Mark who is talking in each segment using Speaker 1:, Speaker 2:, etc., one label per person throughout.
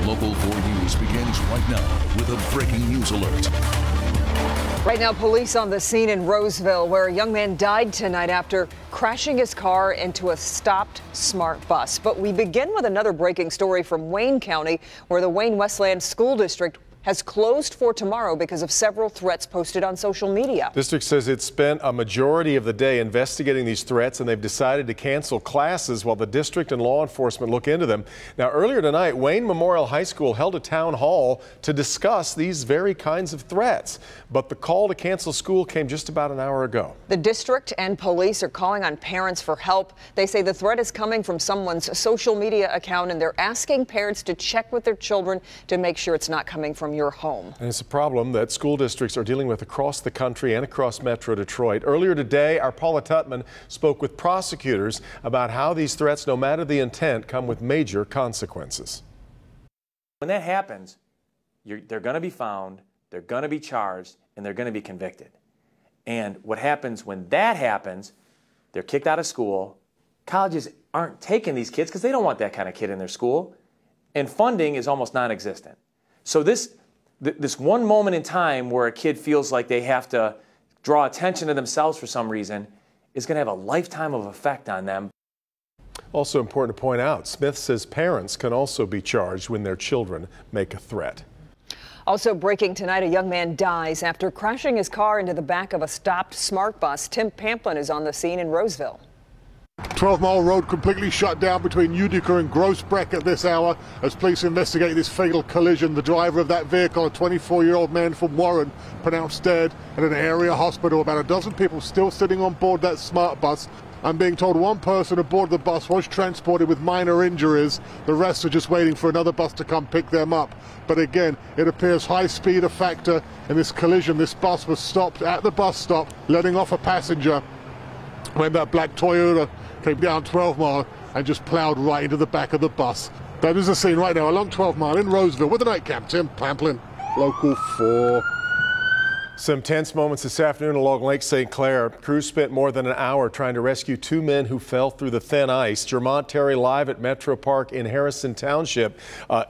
Speaker 1: Local 4 News begins right now with a breaking news alert.
Speaker 2: Right now, police on the scene in Roseville, where a young man died tonight after crashing his car into a stopped smart bus. But we begin with another breaking story from Wayne County, where the Westland School District has closed for tomorrow because of several threats posted on social media.
Speaker 3: District says it spent a majority of the day investigating these threats, and they've decided to cancel classes while the district and law enforcement look into them. Now, earlier tonight, Wayne Memorial High School held a town hall to discuss these very kinds of threats, but the call to cancel school came just about an hour ago.
Speaker 2: The district and police are calling on parents for help. They say the threat is coming from someone's social media account, and they're asking parents to check with their children to make sure it's not coming from your home.
Speaker 3: And it's a problem that school districts are dealing with across the country and across Metro Detroit. Earlier today, our Paula Tutman spoke with prosecutors about how these threats, no matter the intent, come with major consequences.
Speaker 4: When that happens, they're going to be found, they're going to be charged, and they're going to be convicted. And what happens when that happens, they're kicked out of school. Colleges aren't taking these kids because they don't want that kind of kid in their school. And funding is almost non-existent. So this one moment in time where a kid feels like they have to draw attention to themselves for some reason is going to have a lifetime of effect on them.
Speaker 3: Also important to point out, Smith says parents can also be charged when their children make a threat.
Speaker 2: Also breaking tonight, a young man dies after crashing his car into the back of a stopped smart bus. Tim Pamplin is on the scene in Roseville.
Speaker 5: 12 Mile Road completely shut down between Utica and Groesbeck at this hour as police investigate this fatal collision. The driver of that vehicle, a 24-year-old man from Warren, pronounced dead at an area hospital. About a dozen people still sitting on board that smart bus. I'm being told one person aboard the bus was transported with minor injuries. The rest are just waiting for another bus to come pick them up. But again, it appears high speed a factor in this collision. This bus was stopped at the bus stop, letting off a passenger when that black Toyota came down 12 Mile and just plowed right into the back of the bus. That is the scene right now along 12 Mile in Roseville with the night cam. Tim Pamplin, Local 4.
Speaker 3: Some tense moments this afternoon along Lake St. Clair. Crews spent more than an hour trying to rescue two men who fell through the thin ice. Jermont Terry live at Metro Park in Harrison Township.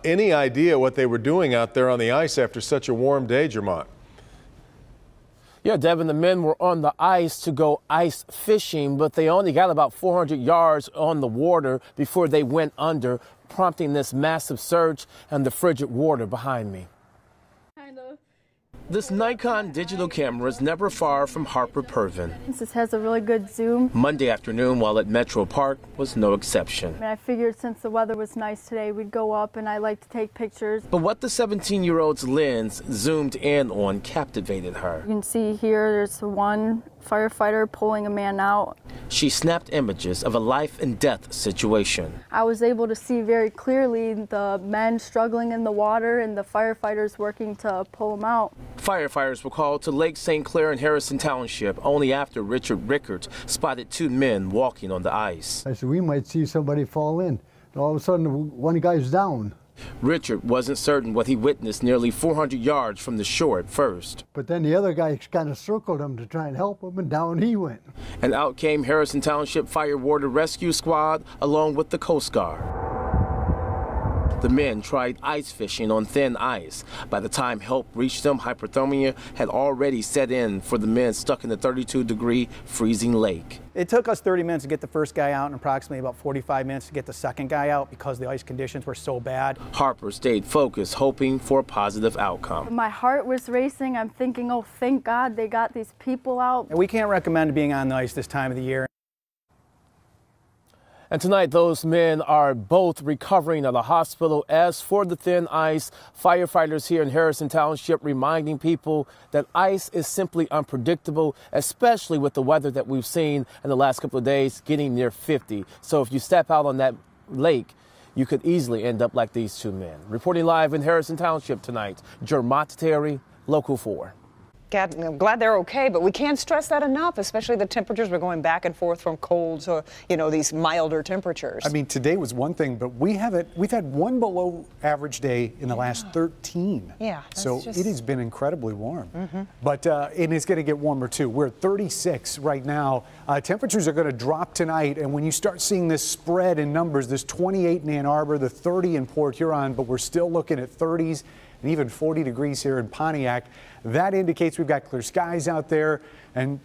Speaker 3: Any idea what they were doing out there on the ice after such a warm day, Jermont?
Speaker 6: Yeah, Devin, the men were on the ice to go ice fishing, but they only got about 400 yards on the water before they went under, prompting this massive surge and the frigid water behind me. This Nikon digital camera is never far from Harper Pervin.
Speaker 7: This has a really good zoom.
Speaker 6: Monday afternoon while at Metro Park was no exception.
Speaker 7: I figured since the weather was nice today, we'd go up and I like to take pictures.
Speaker 6: But what the 17-year-old's lens zoomed in on captivated her.
Speaker 7: You can see here there's one firefighter pulling a man out.
Speaker 6: She snapped images of a life and death situation.
Speaker 7: I was able to see very clearly the men struggling in the water and the firefighters working to pull them out.
Speaker 6: Firefighters were called to Lake St. Clair in Harrison Township only after Richard Rickards spotted two men walking on the ice.
Speaker 8: I said, we might see somebody fall in. And all of a sudden, one guy's down.
Speaker 6: Richard wasn't certain what he witnessed nearly 400 yards from the shore at first.
Speaker 8: But then the other guy kind of circled him to try and help him, and down he went.
Speaker 6: And out came Harrison Township Fire Water Rescue Squad along with the Coast Guard. The men tried ice fishing on thin ice. By the time help reached them, hypothermia had already set in for the men stuck in the 32-degree freezing lake.
Speaker 9: It took us 30 minutes to get the first guy out and approximately about 45 minutes to get the second guy out because the ice conditions were so bad.
Speaker 6: Harper stayed focused, hoping for a positive outcome.
Speaker 7: My heart was racing. I'm thinking, oh, thank God they got these people out.
Speaker 9: And we can't recommend being on the ice this time of the year.
Speaker 6: And tonight, those men are both recovering at a hospital. As for the thin ice, firefighters here in Harrison Township reminding people that ice is simply unpredictable, especially with the weather that we've seen in the last couple of days, getting near 50. So if you step out on that lake, you could easily end up like these two men. Reporting live in Harrison Township tonight, Jermont Terry, Local 4.
Speaker 2: I'm glad they're okay, but we can't stress that enough, especially the temperatures. We're going back and forth from cold to, these milder temperatures.
Speaker 10: I mean, today was one thing, but we've had one below average day in the last 13.
Speaker 2: Yeah.
Speaker 10: So it has been incredibly warm. But and it's going to get warmer too. We're at 36 right now. Temperatures are going to drop tonight, and when you start seeing this spread in numbers, there's 28 in Ann Arbor, the 30 in Port Huron, but we're still looking at 30s and even 40 degrees here in Pontiac. That indicates we've got clear skies out there, and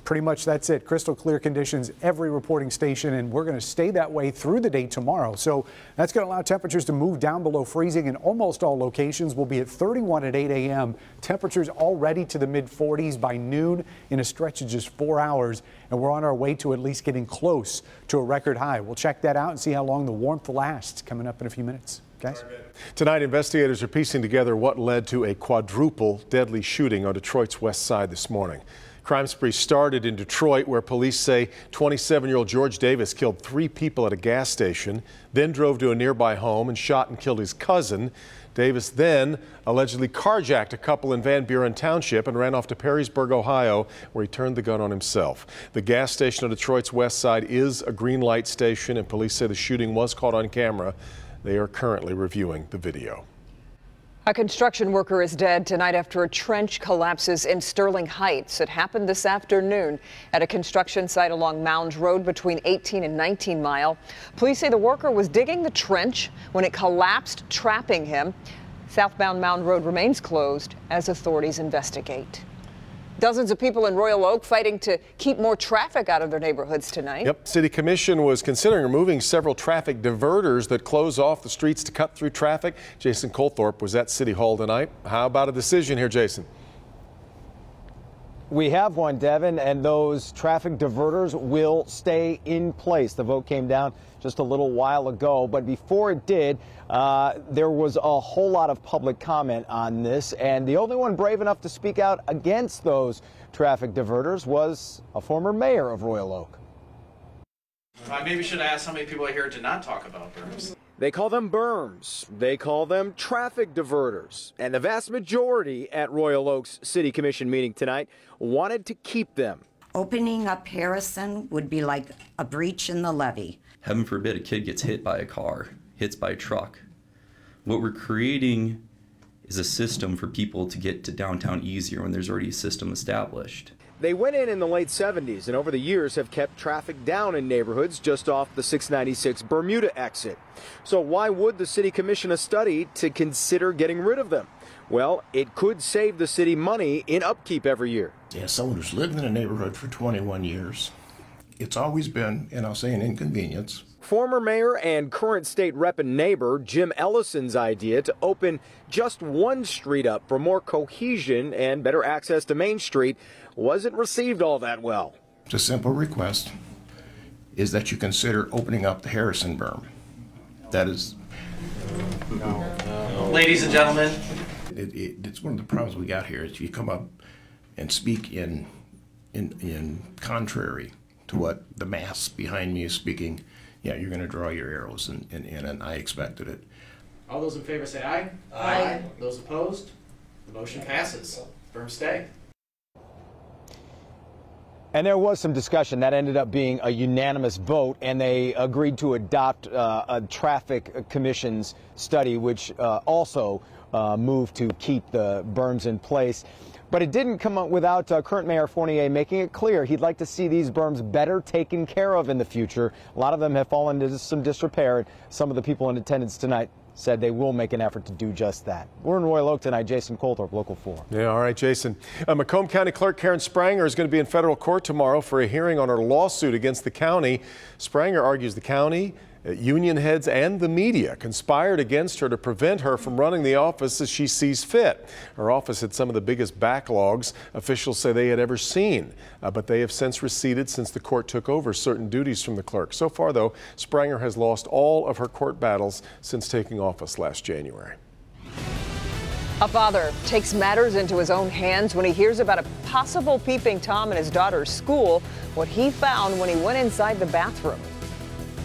Speaker 10: pretty much that's it. Crystal clear conditions every reporting station, and we're going to stay that way through the day tomorrow. So that's going to allow temperatures to move down below freezing in almost all locations. We'll be at 31 at 8 a.m. Temperatures already to the mid-40s by noon in a stretch of just 4 hours, and we're on our way to at least getting close to a record high. We'll check that out and see how long the warmth lasts coming up in a few minutes. Guys?
Speaker 3: Tonight, investigators are piecing together what led to a quadruple deadly shooting on Detroit's west side this morning. Crime spree started in Detroit, where police say 27-year-old George Davis killed 3 people at a gas station, then drove to a nearby home and shot and killed his cousin. Davis then allegedly carjacked a couple in Van Buren Township and ran off to Perrysburg, Ohio, where he turned the gun on himself. The gas station on Detroit's west side is a green light station, and police say the shooting was caught on camera. They are currently reviewing the video.
Speaker 2: A construction worker is dead tonight after a trench collapses in Sterling Heights. It happened this afternoon at a construction site along Mound Road between 18 and 19 Mile. Police say the worker was digging the trench when it collapsed, trapping him. Southbound Mound Road remains closed as authorities investigate. Dozens of people in Royal Oak fighting to keep more traffic out of their neighborhoods tonight. Yep.
Speaker 3: City Commission was considering removing several traffic diverters that close off the streets to cut through traffic. Jason Colthorpe was at City Hall tonight. How about a decision here, Jason?
Speaker 11: We have one, Devin, and those traffic diverters will stay in place. The vote came down just a little while ago, but before it did, there was a whole lot of public comment on this, and the only one brave enough to speak out against those traffic diverters was a former mayor of Royal Oak.
Speaker 12: I maybe should ask how many people are here to not talk about berms.
Speaker 11: They call them berms. They call them traffic diverters. And the vast majority at Royal Oak's City Commission meeting tonight wanted to keep them.
Speaker 13: Opening up Harrison would be like a breach in the levee.
Speaker 14: Heaven forbid a kid gets hit by a car, hits by a truck. What we're creating is a system for people to get to downtown easier when there's already a system established.
Speaker 11: They went in the late 70s and over the years have kept traffic down in neighborhoods just off the 696 Bermuda exit. So why would the City commission a study to consider getting rid of them? Well, it could save the city money in upkeep every year.
Speaker 15: As someone who's lived in a neighborhood for 21 years, it's always been, and I'll say, an inconvenience.
Speaker 11: Former mayor and current state rep and neighbor Jim Ellison's idea to open just one street up for more cohesion and better access to Main Street wasn't received all that well.
Speaker 15: It's a simple request, is that you consider opening up the Harrison berm. That is...
Speaker 12: Ladies and gentlemen.
Speaker 15: It's one of the problems we got here is you come up and speak in contrary to what the mass behind me is speaking. Yeah, you're going to draw your arrows, and I expected it.
Speaker 12: All those in favor say aye. Aye. Those opposed? The motion passes. Berms stay.
Speaker 11: And there was some discussion that ended up being a unanimous vote, and they agreed to adopt a traffic commission's study, which also moved to keep the berms in place. But it didn't come up without current Mayor Fournier making it clear he'd like to see these berms better taken care of in the future. A lot of them have fallen into some disrepair. Some of the people in attendance tonight said they will make an effort to do just that. We're in Royal Oak tonight. Jason Colthorpe, Local 4.
Speaker 3: Yeah, all right, Jason. Macomb County Clerk Karen Spranger is going to be in federal court tomorrow for a hearing on her lawsuit against the county. Spranger argues the county, union heads, and the media conspired against her to prevent her from running the office as she sees fit. Her office had some of the biggest backlogs officials say they had ever seen, but they have since receded since the court took over certain duties from the clerk. So far, though, Spranger has lost all of her court battles since taking office last January.
Speaker 2: A father takes matters into his own hands when he hears about a possible peeping Tom in his daughter's school, what he found when he went inside the bathroom.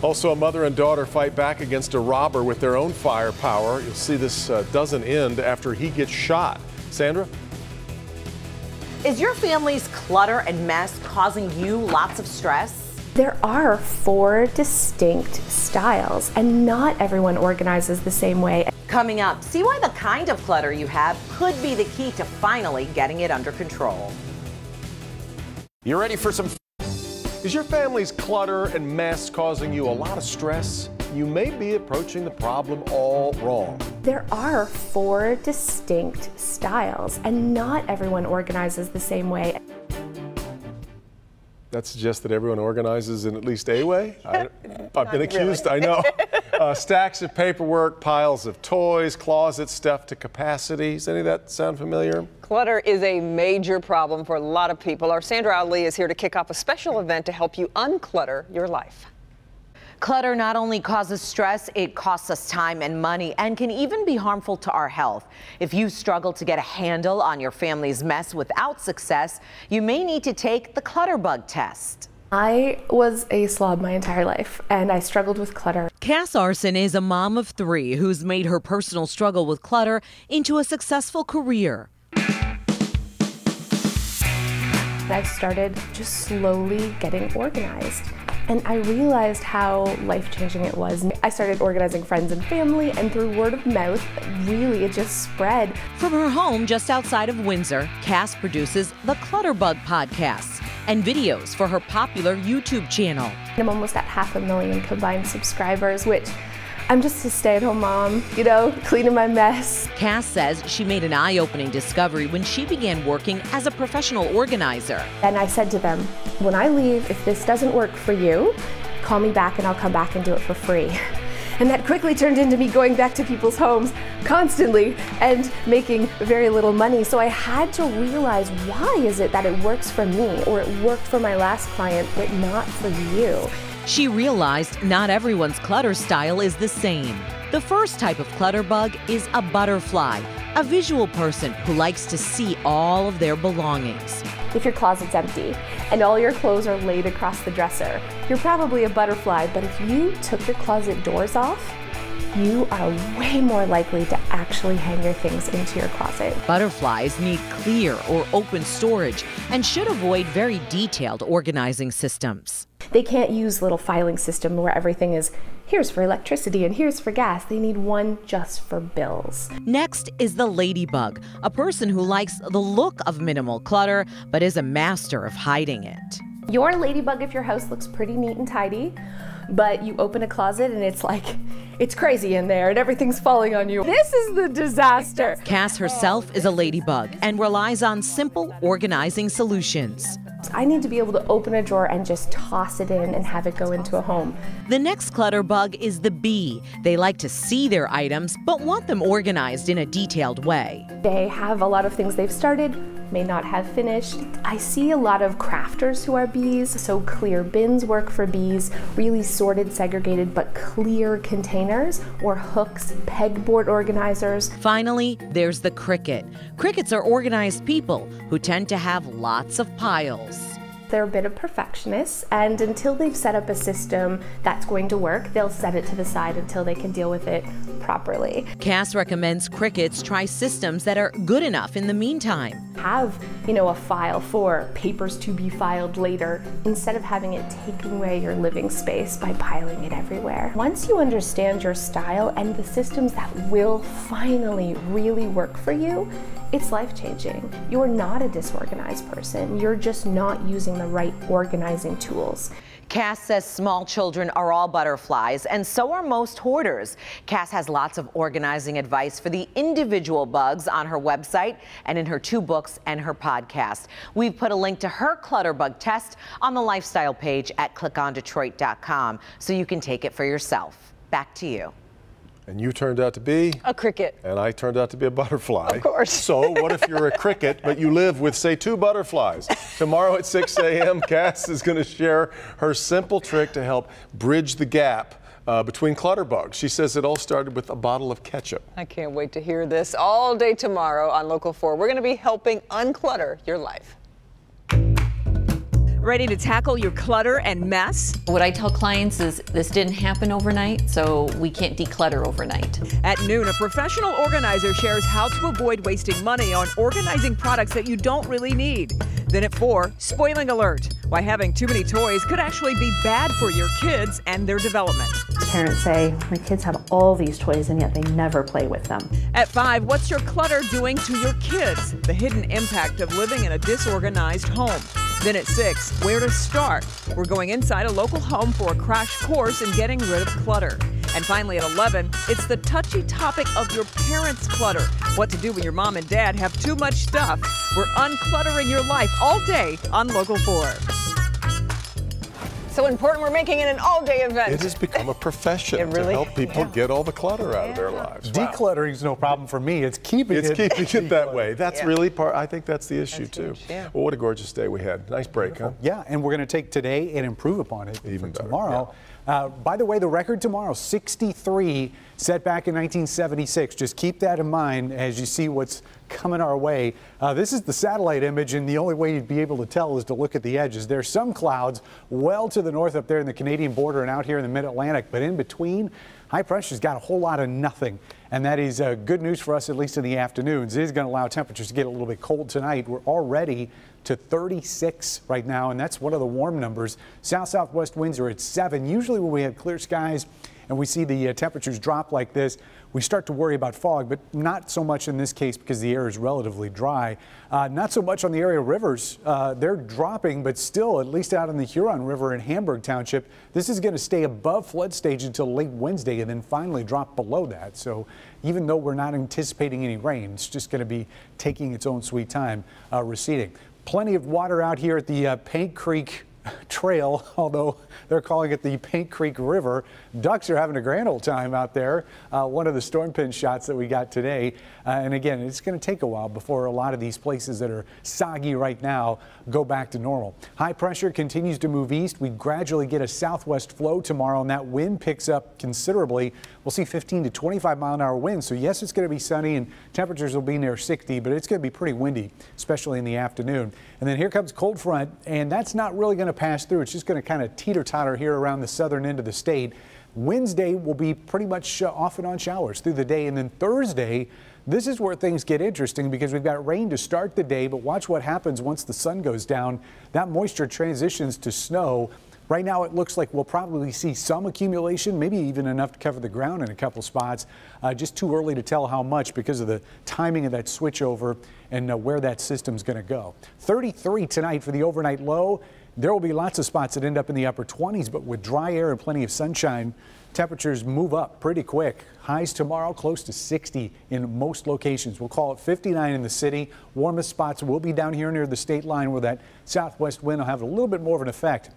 Speaker 3: Also, a mother and daughter fight back against a robber with their own firepower. You'll see this doesn't end after he gets shot. Sandra?
Speaker 16: Is your family's clutter and mess causing you lots of stress?
Speaker 17: There are 4 distinct styles, and not everyone organizes the same way.
Speaker 16: Coming up, see why the kind of clutter you have could be the key to finally getting it under control.
Speaker 3: You ready for some? Is your family's clutter and mess causing you a lot of stress? You may be approaching the problem all wrong.
Speaker 17: There are 4 distinct styles, and not everyone organizes the same way.
Speaker 3: That suggests that everyone organizes in at least a way? I've been accused, really. I know. Stacks of paperwork, piles of toys, closets stuffed to capacity. Does any of that sound familiar?
Speaker 2: Clutter is a major problem for a lot of people. Our Sandra Ali is here to kick off a special event to help you unclutter your life.
Speaker 16: Clutter not only causes stress, it costs us time and money and can even be harmful to our health. If you struggle to get a handle on your family's mess without success, you may need to take the clutter bug test.
Speaker 17: I was a slob my entire life, and I struggled with clutter.
Speaker 16: Cass Arson is a mom of 3 who's made her personal struggle with clutter into a successful career.
Speaker 17: I started just slowly getting organized. And I realized how life-changing it was. I started organizing friends and family, and through word of mouth, really it just spread.
Speaker 16: From her home just outside of Windsor, Cass produces the Clutterbug podcasts and videos for her popular YouTube channel.
Speaker 17: I'm almost at 500,000 combined subscribers, which I'm just a stay-at-home mom, you know, cleaning my mess.
Speaker 16: Cass says she made an eye-opening discovery when she began working as a professional organizer.
Speaker 17: And I said to them, when I leave, if this doesn't work for you, call me back and I'll come back and do it for free. And that quickly turned into me going back to people's homes constantly and making very little money. So I had to realize, why is it that it works for me, or it worked for my last client, but not for you?
Speaker 16: She realized not everyone's clutter style is the same. The first type of clutter bug is a butterfly, a visual person who likes to see all of their belongings.
Speaker 17: If your closet's empty and all your clothes are laid across the dresser, you're probably a butterfly, but if you took your closet doors off, you are way more likely to actually hang your things into your closet.
Speaker 16: Butterflies need clear or open storage and should avoid very detailed organizing systems.
Speaker 17: They can't use little filing system where everything is, here's for electricity and here's for gas. They need one just for bills.
Speaker 16: Next is the ladybug, a person who likes the look of minimal clutter, but is a master of hiding it.
Speaker 17: You're a ladybug if your house looks pretty neat and tidy, but you open a closet and it's like, it's crazy in there and everything's falling on you. This is the disaster.
Speaker 16: Cass herself is a ladybug and relies on simple organizing solutions.
Speaker 17: I need to be able to open a drawer and just toss it in and have it go into a home.
Speaker 16: The next clutter bug is the bee. They like to see their items, but want them organized in a detailed way.
Speaker 17: They have a lot of things they've started, may not have finished. I see a lot of crafters who are bees, so clear bins work for bees, really sorted, segregated, but clear containers, or hooks, pegboard organizers.
Speaker 16: Finally, there's the cricket. Crickets are organized people who tend to have lots of piles.
Speaker 17: They're a bit of perfectionists, and until they've set up a system that's going to work, they'll set it to the side until they can deal with it properly.
Speaker 16: Cass recommends crickets try systems that are good enough in the meantime.
Speaker 17: Have, a file for papers to be filed later, instead of having it taking away your living space by piling it everywhere. Once you understand your style and the systems that will finally really work for you, it's life-changing. You're not a disorganized person. You're just not using the right organizing tools.
Speaker 16: Cass says small children are all butterflies, and so are most hoarders. Cass has lots of organizing advice for the individual bugs on her website and in her 2 books and her podcast. We've put a link to her clutter bug test on the lifestyle page at clickondetroit.com so you can take it for yourself. Back to you.
Speaker 3: And you turned out to be?
Speaker 2: A cricket.
Speaker 3: And I turned out to be a butterfly.
Speaker 2: Of course.
Speaker 3: So what if you're a cricket, but you live with, say, 2 butterflies? Tomorrow at 6 a.m., Cass is going to share her simple trick to help bridge the gap between clutter bugs. She says it all started with a bottle of ketchup.
Speaker 2: I can't wait to hear this all day tomorrow on Local 4. We're going to be helping unclutter your life. Ready to tackle your clutter and mess?
Speaker 18: What I tell clients is this didn't happen overnight, so we can't declutter overnight.
Speaker 2: At noon, a professional organizer shares how to avoid wasting money on organizing products that you don't really need. Then at 4, spoiling alert. Why having too many toys could actually be bad for your kids and their development.
Speaker 19: Parents say, my kids have all these toys and yet they never play with them.
Speaker 2: At 5, what's your clutter doing to your kids? The hidden impact of living in a disorganized home. Then at 6, where to start? We're going inside a local home for a crash course in getting rid of clutter. And finally at 11, it's the touchy topic of your parents' clutter. What to do when your mom and dad have too much stuff. We're uncluttering your life all day on Local 4. So important, we're making it an all-day event.
Speaker 3: It has become a profession
Speaker 2: really
Speaker 3: to help people get all the clutter out of their lives. Wow.
Speaker 10: Decluttering is no problem for me. It's keeping it
Speaker 3: that way. That's really part. I think that's the issue too. Well, what a gorgeous day we had. Nice break, huh?
Speaker 10: Yeah, and we're going to take today and improve upon it
Speaker 3: even better
Speaker 10: tomorrow. By the way, the record tomorrow, 63, set back in 1976. Just keep that in mind as you see what's coming our way. This is the satellite image, and the only way you'd be able to tell is to look at the edges. There's some clouds well to the north up there in the Canadian border and out here in the mid-Atlantic, but in between, high pressure's got a whole lot of nothing. And that is good news for us, at least in the afternoons. It is going to allow temperatures to get a little bit cold tonight. We're already to 36 right now, and that's one of the warm numbers. South-southwest winds are at 7. Usually when we have clear skies and we see the temperatures drop like this, we start to worry about fog, but not so much in this case because the air is relatively dry. Not so much on the area rivers. They're dropping, but still, at least out in the Huron River in Hamburg Township, this is going to stay above flood stage until late Wednesday and then finally drop below that. So even though we're not anticipating any rain, it's just going to be taking its own sweet time receding. Plenty of water out here at the Paint Creek Trail, although they're calling it the Paint Creek River. Ducks are having a grand old time out there. One of the storm pin shots that we got today. And again, it's going to take a while before a lot of these places that are soggy right now go back to normal. High pressure continues to move east. We gradually get a southwest flow tomorrow, and that wind picks up considerably. We'll see 15 to 25 mile-an-hour winds. So yes, it's going to be sunny and temperatures will be near 60, but it's going to be pretty windy, especially in the afternoon. And then here comes cold front, and that's not really going to pass through. It's just going to kind of teeter-totter here around the southern end of the state. Wednesday will be pretty much off and on showers through the day. And then Thursday, this is where things get interesting because we've got rain to start the day, but watch what happens once the sun goes down. That moisture transitions to snow. Right now, it looks like we'll probably see some accumulation, maybe even enough to cover the ground in a couple spots. Just too early to tell how much because of the timing of that switchover and where that system's going to go. 33 tonight for the overnight low. There will be lots of spots that end up in the upper 20s, but with dry air and plenty of sunshine, temperatures move up pretty quick. Highs tomorrow close to 60 in most locations. We'll call it 59 in the city. Warmest spots will be down here near the state line where that southwest wind will have a little bit more of an effect.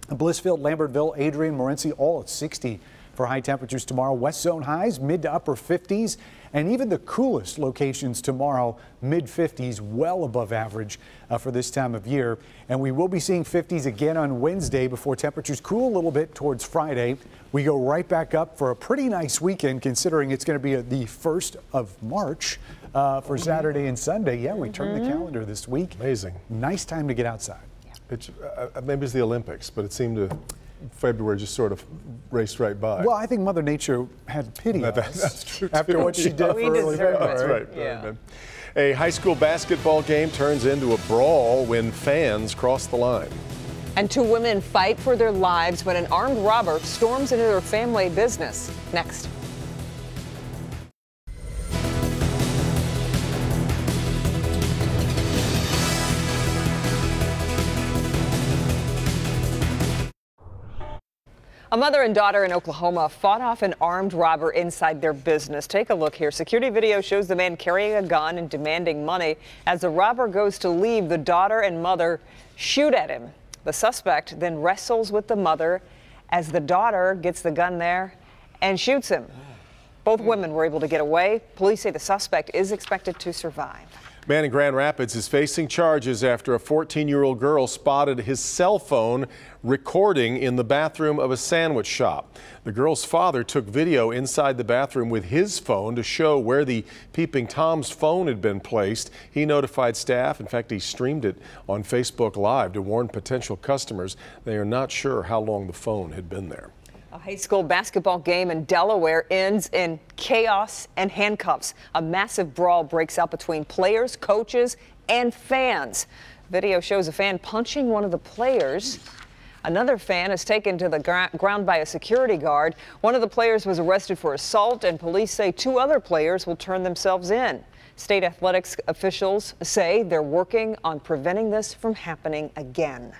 Speaker 10: Blissfield, Lambertville, Adrian, Morenci, all at 60 for high temperatures tomorrow. West zone highs, mid to upper 50s, and even the coolest locations tomorrow, mid 50s, well above average for this time of year. And we will be seeing 50s again on Wednesday before temperatures cool a little bit towards Friday. We go right back up for a pretty nice weekend considering it's going to be the 1st of March for Saturday and Sunday. Yeah, we turn the calendar this week.
Speaker 3: Amazing.
Speaker 10: Nice time to get outside.
Speaker 3: It's, maybe it's the Olympics, but it seemed to February just sort of raced right by.
Speaker 10: Well, I think Mother Nature had pity on us.
Speaker 3: That's true.
Speaker 10: After what she did for early February.
Speaker 3: That's right. Yeah. A high school basketball game turns into a brawl when fans cross the line.
Speaker 2: And 2 women fight for their lives when an armed robber storms into their family business. Next. A mother and daughter in Oklahoma fought off an armed robber inside their business. Take a look here. Security video shows the man carrying a gun and demanding money. As the robber goes to leave, the daughter and mother shoot at him. The suspect then wrestles with the mother as the daughter gets the gun there and shoots him. Both women were able to get away. Police say the suspect is expected to survive.
Speaker 3: Man in Grand Rapids is facing charges after a 14-year-old girl spotted his cell phone recording in the bathroom of a sandwich shop. The girl's father took video inside the bathroom with his phone to show where the Peeping Tom's phone had been placed. He notified staff. In fact, he streamed it on Facebook Live to warn potential customers. They are not sure how long the phone had been there.
Speaker 2: A high school basketball game in Delaware ends in chaos and handcuffs. A massive brawl breaks out between players, coaches, and fans. Video shows a fan punching one of the players. Another fan is taken to the ground by a security guard. One of the players was arrested for assault, and police say 2 other players will turn themselves in. State athletics officials say they're working on preventing this from happening again.